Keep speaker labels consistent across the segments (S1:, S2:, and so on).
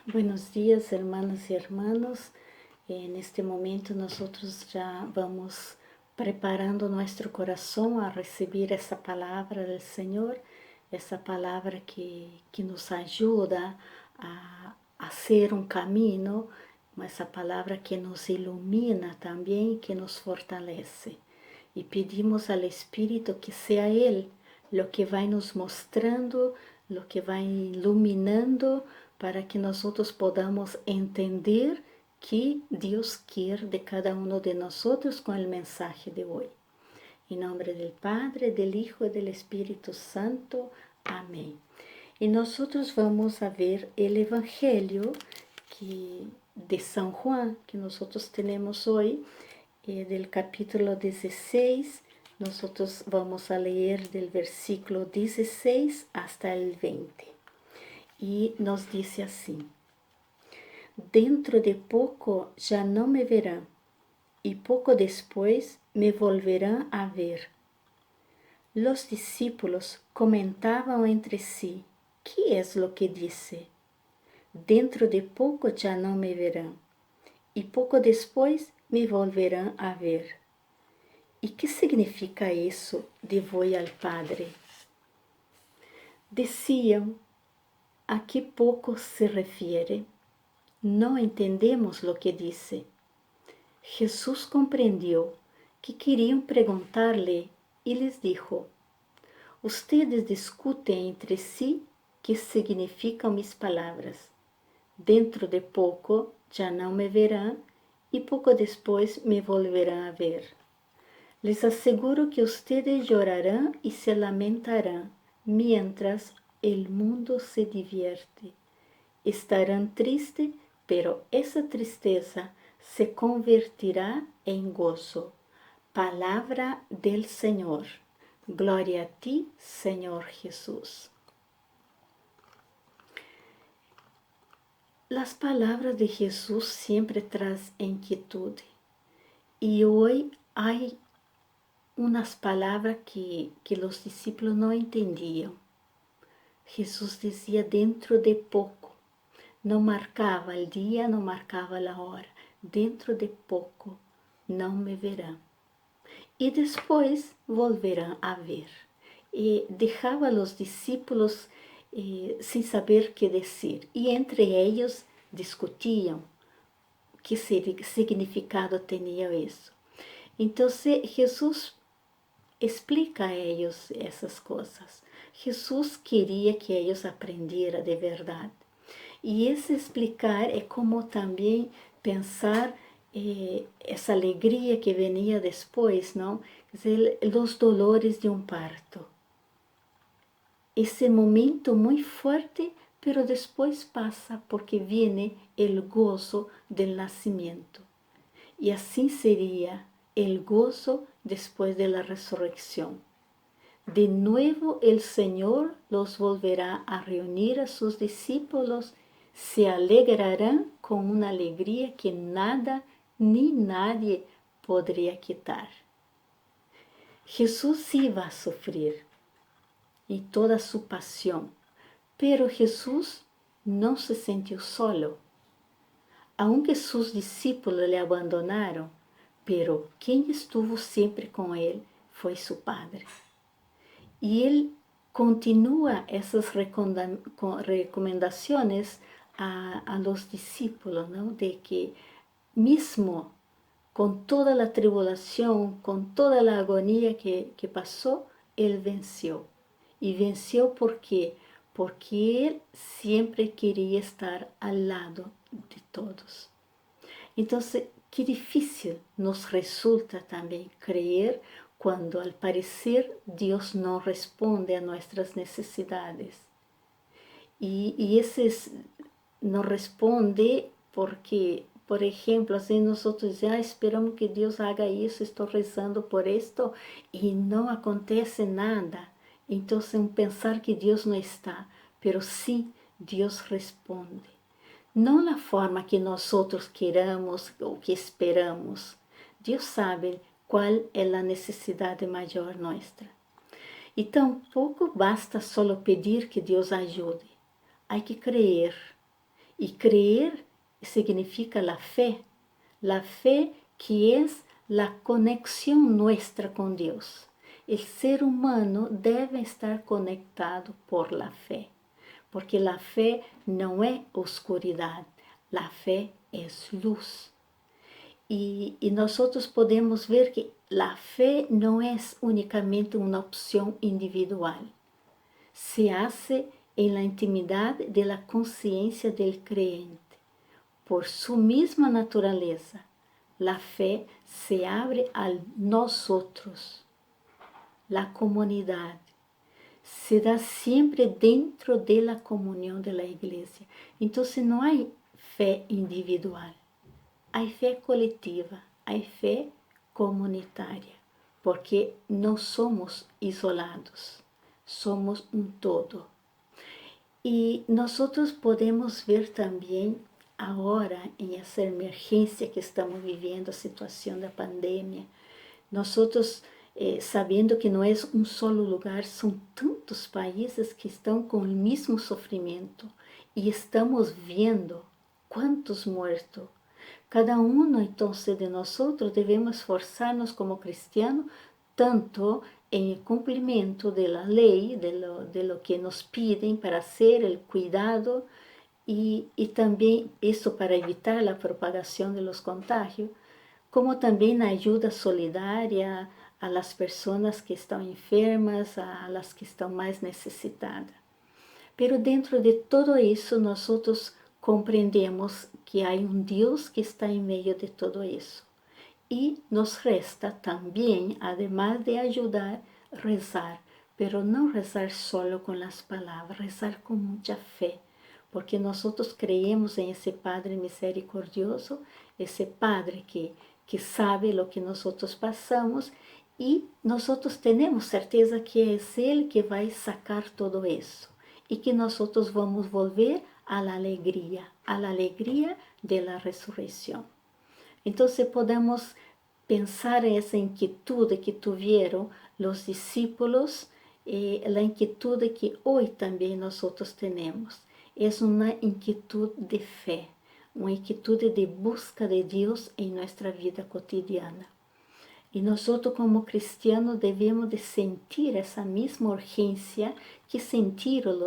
S1: Buenos días, hermanas y hermanos. En este momento nosotros ya vamos preparando nuestro corazón a recibir esa palabra del Señor, esa palabra que nos ayuda a hacer un camino, esa palabra que nos ilumina también y que nos fortalece. Y pedimos al Espíritu que sea Él lo que va nos mostrando, lo que va iluminando, para que nosotros podamos entender que Dios quiere de cada uno de nosotros con el mensaje de hoy. En nombre del Padre, del Hijo y del Espíritu Santo. Amén. Y nosotros vamos a ver el Evangelio de San Juan que nosotros tenemos hoy, del capítulo 16. Nosotros vamos a leer del versículo 16 hasta el 20. Y nos dice así: dentro de poco ya no me verán, y poco después me volverán a ver. Los discípulos comentaban entre sí: ¿qué es lo que dice? Dentro de poco ya no me verán, y poco después me volverán a ver. ¿Y qué significa eso de voy al Padre? Decían: ¿a qué poco se refiere? No entendemos lo que dice. Jesús comprendió que querían preguntarle y les dijo: ustedes discuten entre sí qué significan mis palabras. Dentro de poco ya no me verán y poco después me volverán a ver. Les aseguro que ustedes llorarán y se lamentarán mientras el mundo se divierte. Estarán tristes, pero esa tristeza se convertirá en gozo. Palabra del Señor. Gloria a ti, Señor Jesús. Las palabras de Jesús siempre traen inquietud. Y hoy hay unas palabras que los discípulos no entendían. Jesús decía dentro de poco. No marcaba el día, no marcaba la hora. Dentro de poco no me verán. Y después volverán a ver. Y dejaba a los discípulos sin saber qué decir. Y entre ellos discutían qué significado tenía eso. Entonces Jesús explica a ellos esas cosas. Jesús quería que ellos aprendieran de verdad. Y ese explicar es como también pensar esa alegría que venía después, ¿no? Es los dolores de un parto. Ese momento muy fuerte, pero después pasa porque viene el gozo del nacimiento. Y así sería el gozo después de la resurrección. De nuevo el Señor los volverá a reunir a sus discípulos, se alegrarán con una alegría que nada ni nadie podría quitar. Jesús iba a sufrir y toda su pasión, pero Jesús no se sintió solo. Aunque sus discípulos le abandonaron, pero quien estuvo siempre con él fue su Padre. Y él continúa esas recomendaciones a los discípulos, ¿no? De que mismo con toda la tribulación, con toda la agonía que pasó, él venció. Y venció porque él siempre quería estar al lado de todos. Entonces, qué difícil nos resulta también creer cuando al parecer Dios no responde a nuestras necesidades. Y ese no responde porque, por ejemplo, así nosotros ya esperamos que Dios haga eso, estoy rezando por esto y no acontece nada. Entonces, un pensar que Dios no está, pero sí Dios responde. No la forma que nosotros queramos o que esperamos. Dios sabe cuál es la necesidad mayor nuestra. Y tampoco basta solo pedir que Dios ayude. Hay que creer. Y creer significa la fe que es la conexión nuestra con Dios. El ser humano debe estar conectado por la fe, porque la fe no es oscuridad, la fe es luz. Y nosotros podemos ver que la fe no es únicamente una opción individual, se hace en la intimidad de la conciencia del creyente. Por su misma naturaleza, la fe se abre a nosotros, la comunidad. Se da siempre dentro de la comunión de la iglesia. Entonces no hay fe individual, hay fe colectiva, hay fe comunitaria, porque no somos isolados, somos un todo. Y nosotros podemos ver también ahora en esa emergencia que estamos viviendo, a situación de pandemia, nosotros sabiendo que no es un solo lugar, son tantos países que están con el mismo sufrimiento y estamos viendo cuántos muertos. Cada uno entonces de nosotros debemos esforzarnos como cristianos tanto en el cumplimiento de la ley, de lo que nos piden para hacer, el cuidado y también eso para evitar la propagación de los contagios, como también la ayuda solidaria a las personas que están enfermas, a las que están más necesitadas. Pero dentro de todo eso nosotros comprendemos que hay un Dios que está en medio de todo eso. Y nos resta también, además de ayudar, rezar, pero no rezar solo con las palabras, rezar con mucha fe, porque nosotros creemos en ese Padre misericordioso, ese Padre que sabe lo que nosotros pasamos y nosotros tenemos certeza que es Él que va a sacar todo eso y que nosotros vamos a volver a la alegría de la resurrección. Entonces podemos pensar esa inquietud que tuvieron los discípulos, la inquietud que hoy también nosotros tenemos. Es una inquietud de fe, una inquietud de busca de Dios en nuestra vida cotidiana. Y nosotros como cristianos debemos de sentir esa misma urgencia que sintieron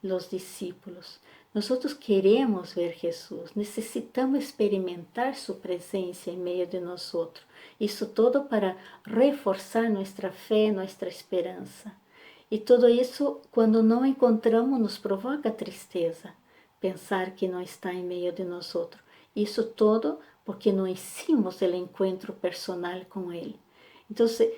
S1: los discípulos. Nosotros queremos ver Jesús, necesitamos experimentar su presencia en medio de nosotros. Eso todo para reforzar nuestra fe, nuestra esperanza. Y todo eso, cuando no encontramos, nos provoca tristeza, pensar que no está en medio de nosotros. Eso todo porque no hicimos el encuentro personal con Él. Entonces,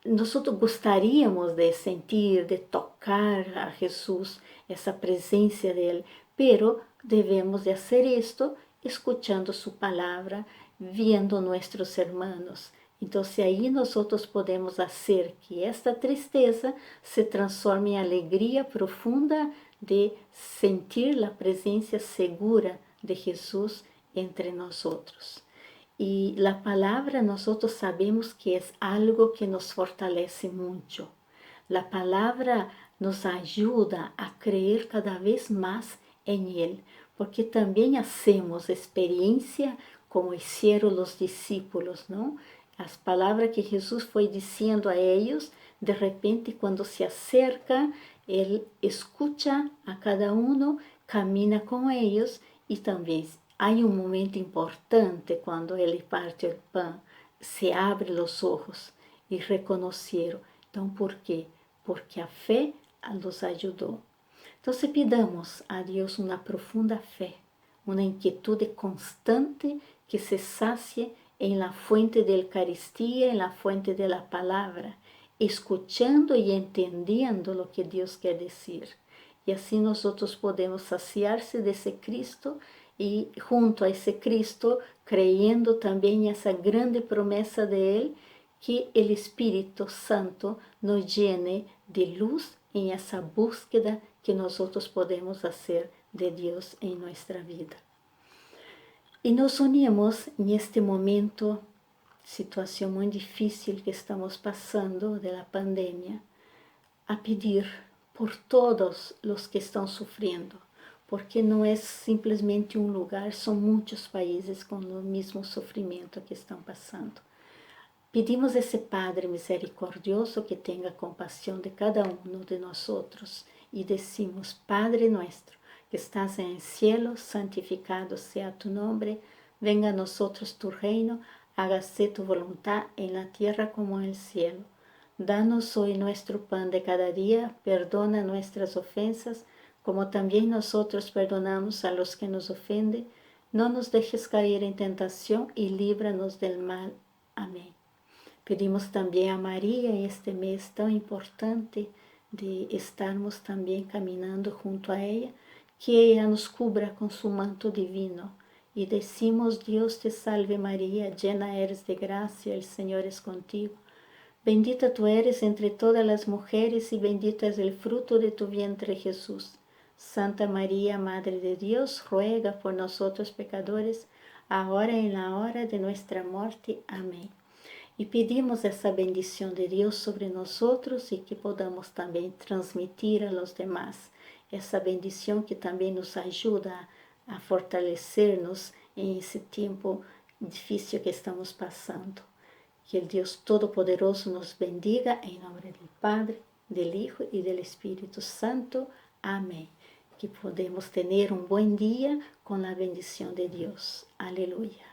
S1: nosotros gostaríamos de sentir, de tocar a Jesús, esa presencia de Él, pero debemos de hacer esto escuchando su palabra, viendo nuestros hermanos. Entonces ahí nosotros podemos hacer que esta tristeza se transforme en alegría profunda de sentir la presencia segura de Jesús entre nosotros. Y la palabra nosotros sabemos que es algo que nos fortalece mucho. La palabra nos ayuda a creer cada vez más en Él, porque también hacemos experiencia como hicieron los discípulos, ¿no? Las palabras que Jesús fue diciendo a ellos, de repente cuando se acerca, Él escucha a cada uno, camina con ellos y también hay un momento importante cuando Él parte el pan, se abre los ojos y reconocieron. Entonces, ¿por qué? Porque a fe los ayudó. Entonces pidamos a Dios una profunda fe, una inquietud constante que se sacie en la fuente de Eucaristía, en la fuente de la palabra, escuchando y entendiendo lo que Dios quiere decir. Y así nosotros podemos saciarse de ese Cristo y junto a ese Cristo, creyendo también en esa grande promesa de Él, que el Espíritu Santo nos llene de luz en esa búsqueda que nosotros podemos hacer de Dios en nuestra vida. Y nos unimos en este momento, situación muy difícil que estamos pasando de la pandemia, a pedir por todos los que están sufriendo, porque não é simplesmente um lugar, são muitos países com o mesmo sofrimento que estão passando. Pedimos a esse Padre misericordioso que tenha compaixão de cada um de nós outros e decimos: Padre nuestro, que estás en el cielo, santificado sea tu nombre, venga a nosotros tu reino, hágase tu voluntad en la tierra como en el cielo. Danos hoy nuestro pan de cada día, perdona nuestras ofensas, como también nosotros perdonamos a los que nos ofenden. No nos dejes caer en tentación y líbranos del mal. Amén. Pedimos también a María en este mes tan importante de estarmos también caminando junto a ella, que ella nos cubra con su manto divino. Y decimos: Dios te salve María, llena eres de gracia, el Señor es contigo. Bendita tú eres entre todas las mujeres y bendito es el fruto de tu vientre Jesús. Santa María, Madre de Dios, ruega por nosotros pecadores, ahora y en la hora de nuestra muerte. Amén. Y pedimos esa bendición de Dios sobre nosotros y que podamos también transmitir a los demás esa bendición que también nos ayuda a fortalecernos en ese tiempo difícil que estamos pasando. Que el Dios Todopoderoso nos bendiga en nombre del Padre, del Hijo y del Espíritu Santo. Amén. Que podemos tener un buen día con la bendición de Dios. Aleluya.